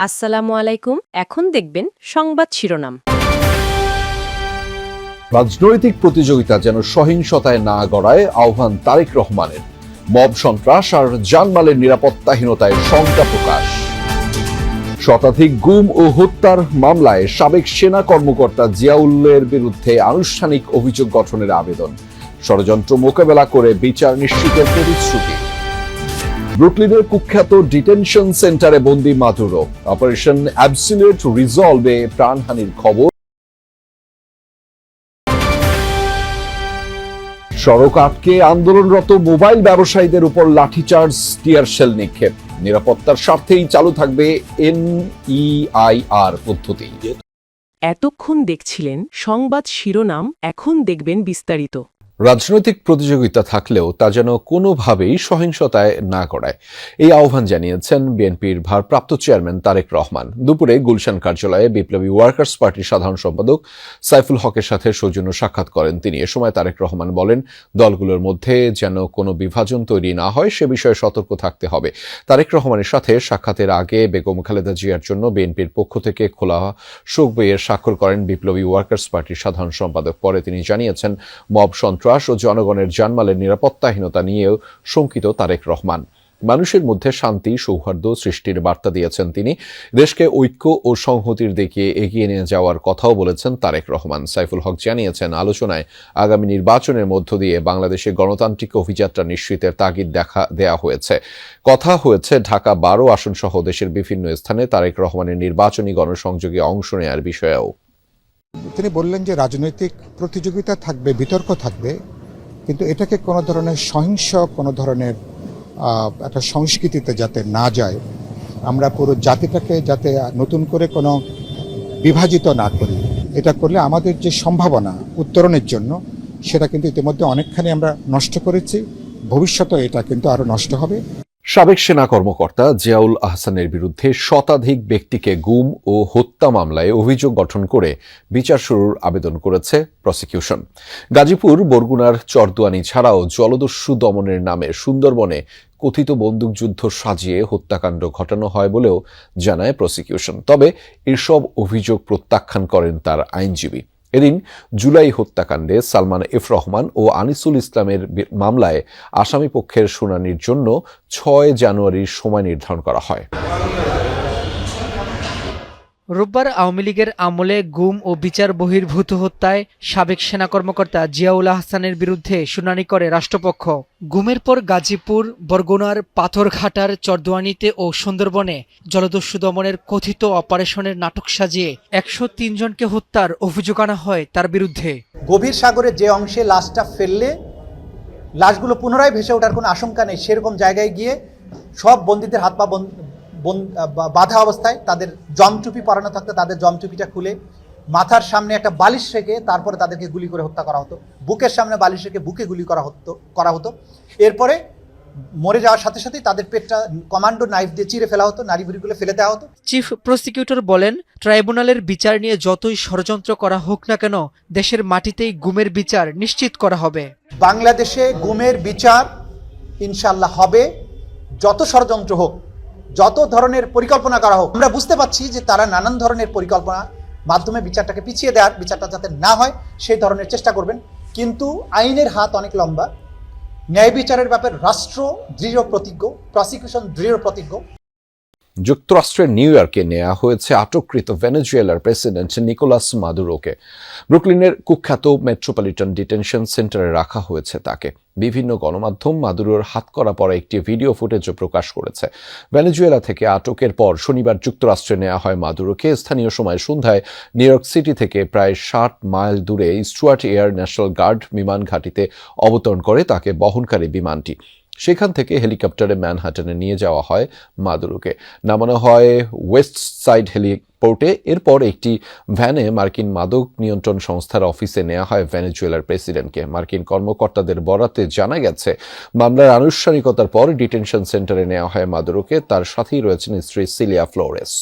আসসালামু আলাইকুম। এখন দেখবেন সংবাদ শিরোনাম। রাজনৈতিক প্রতিযোগিতা যেন সহিংসতায় না গড়ায় আহ্বান তারেক রহমানের। মব সন্ত্রাস আর জানমালের নিরাপত্তাহীনতায় শঙ্কা প্রকাশ। শতাধিক গুম ও হত্যার মামলায় সাবেক সেনা কর্মকর্তা জিয়াউলের বিরুদ্ধে আনুষ্ঠানিক অভিযোগ গঠনের আবেদন। ষড়যন্ত্র মোকাবেলা করে বিচার নিশ্চিতের প্রতিশ্রুতি। ব্রুকলিনের কুখ্যাত ডিটেনশন সেন্টারে বন্দী মাদুরো। অপারেশন অ্যাবসলিউট রিজলভে প্রাণহানির খবর। সড়ক আটকে আন্দোলনরত মোবাইল ব্যবসায়ীদের উপর লাঠিচার্জ, টিয়ার শেল নিক্ষেপ। নিরাপত্তার স্বার্থেই চালু থাকবে NEIR পদ্ধতি। এতক্ষণ দেখছিলেন সংবাদ শিরোনাম, এখন দেখবেন বিস্তারিত। রাজনৈতিক প্রতিযোগিতা থাকলেও তা যেন কোনোভাবেই সহিংসতায় না গড়ায়, এই আহ্বান জানিয়েছেন বিএনপির ভারপ্রাপ্ত চেয়ারম্যান তারেক রহমান। দুপুরে গুলশান কার্যালয়ে বিপ্লবী ওয়ার্কার্স পার্টির সাধারণ সম্পাদক সাইফুল হকের সাথে সৌজন্য সাক্ষাৎ করেন তিনি। এ সময় তারেক রহমান বলেন, দলগুলোর মধ্যে যেন কোনো বিভাজন তৈরি না হয় সে বিষয়ে সতর্ক থাকতে হবে। তারেক রহমানের সাথে সাক্ষাতের আগে বেগম খালেদা জিয়ার জন্য বিএনপির পক্ষ থেকে খোলা শোক বইয়ের স্বাক্ষর করেন বিপ্লবী ওয়ার্কার্স পার্টির সাধারণ সম্পাদক। পরে তিনি জানিয়েছেন, মব সন্ত্রাস ও জনগণের জানমালের নিরাপত্তাহীনতা নিয়েও শঙ্কিত তারেক রহমান। মানুষের মধ্যে শান্তি সৌহার্দ্য সৃষ্টির বার্তা দিয়েছেন তিনি। দেশকে ঐক্য ও সংহতির দিকে এগিয়ে নিয়ে যাওয়ার কথাও বলেছেন তারেক রহমান। সাইফুল হক জানিয়েছেন, আলোচনায় আগামী নির্বাচনের মধ্য দিয়ে বাংলাদেশে গণতান্ত্রিক অভিযাত্রা নিশ্চিতের তাগিদ দেয়া হয়েছে। কথা হয়েছে ঢাকা 12 আসন সহ দেশের বিভিন্ন স্থানে তারেক রহমানের নির্বাচনী গণসংযোগে অংশ নেওয়ার বিষয়েও। তিনি বললেন যে রাজনৈতিক প্রতিযোগিতা থাকবে, বিতর্ক থাকবে, কিন্তু এটাকে কোনো ধরনের সহিংস কোনো ধরনের একটা সংস্কৃতিতে যাতে না যায়, আমরা পুরো জাতিটাকে যাতে নতুন করে কোনো বিভাজিত না করি। এটা করলে আমাদের যে সম্ভাবনা উত্তরণের জন্য সেটা কিন্তু ইতিমধ্যে অনেকখানি আমরা নষ্ট করেছি, ভবিষ্যতে এটা কিন্তু আরো নষ্ট হবে। সাবেক সেনা কর্মকর্তা জিয়াউল আহসানের বিরুদ্ধে শতাধিক ব্যক্তিকে গুম ও হত্যা মামলায় অভিযোগ গঠন করে বিচার শুরুর আবেদন করেছে প্রসিকিউশন। গাজীপুর, বরগুনার চরদুয়ানি ছাড়াও জলদস্যু দমনের নামে সুন্দরবনে কথিত বন্দুকযুদ্ধ সাজিয়ে হত্যাকাণ্ড ঘটানো হয় বলেও জানায় প্রসিকিউশন। তবে এসব অভিযোগ প্রত্যাখ্যান করেন তার আইনজীবী। এদিন জুলাই হত্যাকাণ্ডে সালমান এফ রহমান ও আনিসুল ইসলামের মামলায় আসামি পক্ষের শুনানির জন্য 6 জানুয়ারির সময় নির্ধারণ করা হয়। রোববার আওয়ামী লীগের আমলে গুম ও বিচার বহির্ভূত হত্যায় সাবেক সেনা কর্মকর্তা জিয়াউল আহসানের বিরুদ্ধে শুনানি করে রাষ্ট্রপক্ষ। গুমের পর গাজীপুর, বরগুনার পাথরঘাটার চরদুয়ানিতে ও সুন্দরবনে জলদস্যু দমনের কথিত অপারেশনের নাটক সাজিয়ে 103 জনকে হত্যার অভিযোগ আনা হয় তার বিরুদ্ধে। গভীর সাগরে যে অংশে লাশটা ফেললে লাশগুলো পুনরায় ভেসে ওঠার কোনো আশঙ্কা নেই, সেরকম জায়গায় গিয়ে সব বন্দীদের হাত পা বাঁধা অবস্থায় তাদের জমটুপি পরানো থাকতো, তাদের জমটুপিটা খুলে মাথার সামনে একটা বালিশ রেখে তারপরে তাদেরকে গুলি করে হত্যা করা হতো। বুকের সামনে বালিশ রেখে বুকে গুলি করা হতো। এরপরে মরে যাওয়ার সাথে সাথেই তাদের পেটটা কমান্ডো নাইফ দিয়ে চিরে ফেলা হতো, নাড়িভুড়িগুলো ফেলে দেওয়া হতো। চিফ প্রসিকিউটর বলেন, ট্রাইব্যুনালের বিচার নিয়ে যতই ষড়যন্ত্র করা হোক না কেন, দেশের মাটিতেই গুমের বিচার নিশ্চিত করা হবে। বাংলাদেশে গুমের বিচার ইনশাল্লাহ হবে, যত ষড়যন্ত্র হোক, যত ধরনের পরিকল্পনা করা হোক। আমরা বুঝতে পারছি যে তারা নানান ধরনের পরিকল্পনা মাধ্যমে বিচারটাকে পিছিয়ে দেওয়ার, বিচারটা যাতে না হয় সেই ধরনের চেষ্টা করবেন। কিন্তু আইনের হাত অনেক লম্বা, ন্যায় বিচারের ব্যাপারে রাষ্ট্র দৃঢ় প্রতিজ্ঞ, প্রসিকিউশন দৃঢ় প্রতিজ্ঞ। যুক্তরাষ্ট্রের নিউ ইয়র্কে নেওয়া হয়েছে আটককৃত ভেনেজুয়েলার প্রেসিডেন্ট নিকোলাস মাদুরোকে। ব্রুকলিনের কুখ্যাত মেট্রোপলিটন ডিটেনশন সেন্টারে রাখা হয়েছে তাকে। বিভিন্ন গণমাধ্যম মাদুরোর হাতকড়া পরা একটি ভিডিও ফুটেজও প্রকাশ করেছে। ভেনেজুয়েলা থেকে আটকের পর শনিবার যুক্তরাষ্ট্রে নেওয়া হয় মাদুরোকে। স্থানীয় সময় সন্ধ্যায় নিউ ইয়র্ক সিটি থেকে প্রায় 60 মাইল দূরে স্টুয়ার্ট এয়ার ন্যাশনাল গার্ড বিমান ঘাঁটিতে অবতরণ করে তাকে বহনকারী বিমানটি। সেখান থেকে হেলিকপ্টারে ম্যানহাটনে নিয়ে যাওয়া হয় মাদুরোকে। নামানো হয় ওয়েস্ট সাইড হেলিপোর্টে। এরপর একটি ভ্যানে মার্কিন মাদক নিয়ন্ত্রণ সংস্থার অফিসে নেওয়া হয় ভেনেজুয়েলার প্রেসিডেন্টকে। মার্কিন কর্মকর্তাদের বরাতে জানা গেছে, মামলার আনুষ্ঠানিকতার পর ডিটেনশন সেন্টারে নেওয়া হয় মাদুরোকে। তার সাথেই রয়েছেন স্ত্রী সিলিয়া ফ্লোরেস।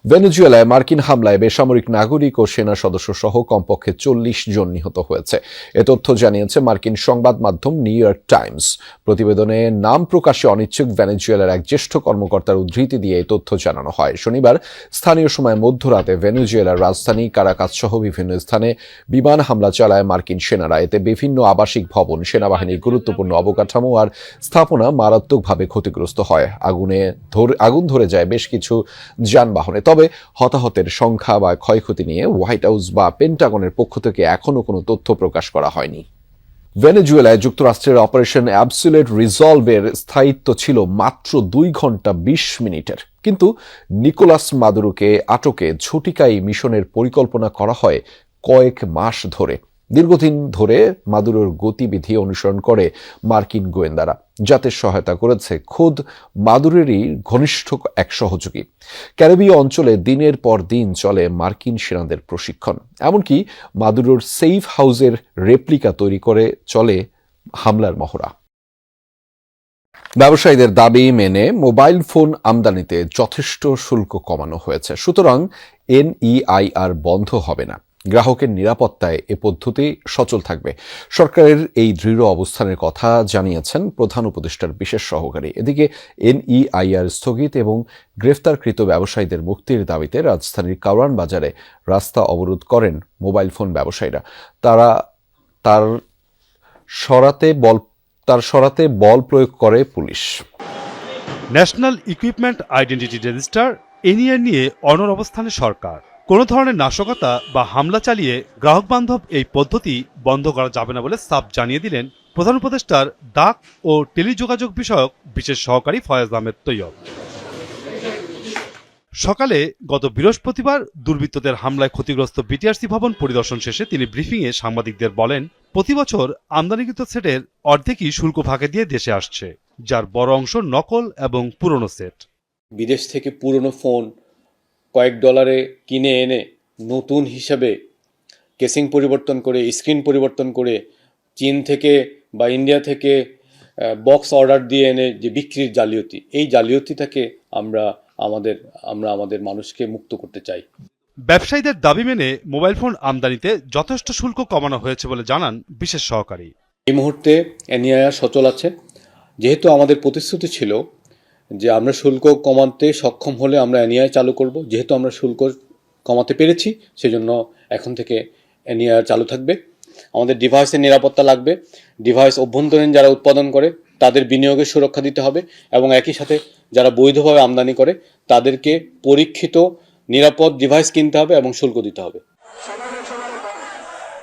ভেনেজুয়েলায় মার্কিন হামলায় বেসামরিক নাগরিক ও সেনা সদস্য সহ কমপক্ষে 40 জন নিহত হয়েছে। এ তথ্য জানিয়েছে মার্কিন সংবাদ মাধ্যম নিউ ইয়র্ক টাইমস। প্রতিবেদনে নাম প্রকাশে অনিচ্ছুক ভেনেজুয়েলার এক জ্যেষ্ঠ কর্মকর্তার উদ্ধৃতি দিয়ে এই তথ্য জানানো হয়। শনিবার স্থানীয় সময় মধ্যরাতে ভেনেজুয়েলার রাজধানী কারাকাস সহ বিভিন্ন স্থানে বিমান হামলা চালায় মার্কিন সেনারা। এতে বিভিন্ন আবাসিক ভবন, সেনাবাহিনীর গুরুত্বপূর্ণ অবকাঠামো আর স্থাপনা মারাত্মকভাবে ক্ষতিগ্রস্ত হয়। আগুন ধরে যায় বেশ কিছু যানবাহনে। তবে হতাহতের সংখ্যা বা ক্ষয়ক্ষতি নিয়ে হোয়াইট হাউস বা পেন্টাগনের পক্ষ থেকে এখনো কোনো তথ্য প্রকাশ করা হয়নি। ভেনেজুয়েলায় যুক্তরাষ্ট্রের অপারেশন অ্যাবসোলিউট রিজলভের স্থায়িত্ব ছিল মাত্র 2 ঘন্টা 20 মিনিটের, কিন্তু নিকোলাস মাদুরোকে আটকে ঝটিকাই মিশনের পরিকল্পনা করা হয় কয়েক মাস ধরে। দীর্ঘদিন ধরে মাদুরোর গতিবিধি অনুসরণ করে মার্কিন গোয়েন্দারা, যাতে সহায়তা করেছে খোদ মাদুরোরই ঘনিষ্ঠ এক সহযোগী। ক্যারিবীয় অঞ্চলে দিনের পর দিন চলে মার্কিন সেনাদের প্রশিক্ষণ। এমনকি মাদুরোর সেফ হাউসের রেপ্লিকা তৈরি করে চলে হামলার মহড়া। ব্যবসায়ীদের দাবি মেনে মোবাইল ফোন আমদানিতে যথেষ্ট শুল্ক কমানো হয়েছে, সুতরাং NEIR বন্ধ হবে না। গ্রাহকের নিরাপত্তায় এ পদ্ধতি সচল থাকবে। সরকারের এই দৃঢ় অবস্থানের কথা জানিয়েছেন প্রধান উপদেষ্টার বিশেষ সহকারী। এদিকে NEIR স্থগিত এবং গ্রেফতারকৃত ব্যবসায়ীদের মুক্তির দাবিতে রাজধানীর কারওয়ান বাজারে রাস্তা অবরোধ করেন মোবাইল ফোন ব্যবসায়ীরা। তার সরাতে বল প্রয়োগ করে police. National equipment identity register NEIR নিয়ে অনড় অবস্থানে সরকার। কোনো ধরনের নাশকতা বা হামলা চালিয়ে গ্রাহক বান্ধব এই পদ্ধতি বন্ধ করা যাবে না বলে সাফ জানিয়ে দিলেন প্রধান উপদেষ্টার ডাক ও টেলিযোগাযোগ বিষয়ক বিশেষ সহকারী ফয়েজ আহমেদ তৈয়ব। সকালে গত বৃহস্পতিবার দুর্বৃত্তদের হামলায় ক্ষতিগ্রস্ত BTRC ভবন পরিদর্শন শেষে তিনি ব্রিফিংয়ে সাংবাদিকদের বলেন, প্রতি বছর আমদানিকৃত সেটের অর্ধেকই শুল্ক ফাঁকি দিয়ে দেশে আসছে, যার বড় অংশ নকল এবং পুরনো সেট। বিদেশ থেকে পুরনো ফোন কয়েক ডলারে কিনে এনে নতুন হিসাবে কেসিং পরিবর্তন করে, স্ক্রিন পরিবর্তন করে, চীন থেকে বা ইন্ডিয়া থেকে বক্স অর্ডার দিয়ে এনে যে বিক্রির জালিয়াতি, এই জালিয়াতিটাকে আমরা আমাদের মানুষকে মুক্ত করতে চাই। ব্যবসায়ীদের দাবি মেনে মোবাইল ফোন আমদানিতে যথেষ্ট শুল্ক কমানো হয়েছে বলে জানান বিশেষ সহকারী। এই মুহূর্তে NEIR সচল আছে। যেহেতু আমাদের প্রতিশ্রুতি ছিল যে আমরা শুল্ক কমাতে সক্ষম হলে আমরা NEIR চালু করব, যেহেতু আমরা শুল্ক কমাতে পেরেছি সেজন্য এখন থেকে NEIR চালু থাকবে। আমাদের ডিভাইসের নিরাপত্তা লাগবে। ডিভাইস অভ্যন্তরীণ যারা উৎপাদন করে তাদের বিনিয়োগের সুরক্ষা দিতে হবে এবং একই সাথে যারা বৈধভাবে আমদানি করে তাদেরকে পরীক্ষিত নিরাপদ ডিভাইস কিনতে হবে এবং শুল্ক দিতে হবে।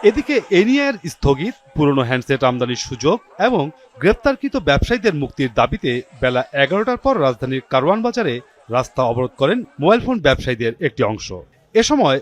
এদিকে NEIR স্থগিত, পুরনো হ্যান্ডসেট আমদানির সুযোগ এবং গ্রেপ্তারকৃত ব্যবসায়ীদের মুক্তির দাবিতে বেলা 11টার পর রাজধানীর কারওয়ান বাজারে রাস্তা অবরোধ করেন মোবাইল ফোন ব্যবসায়ীদের একটি অংশ। এ সময়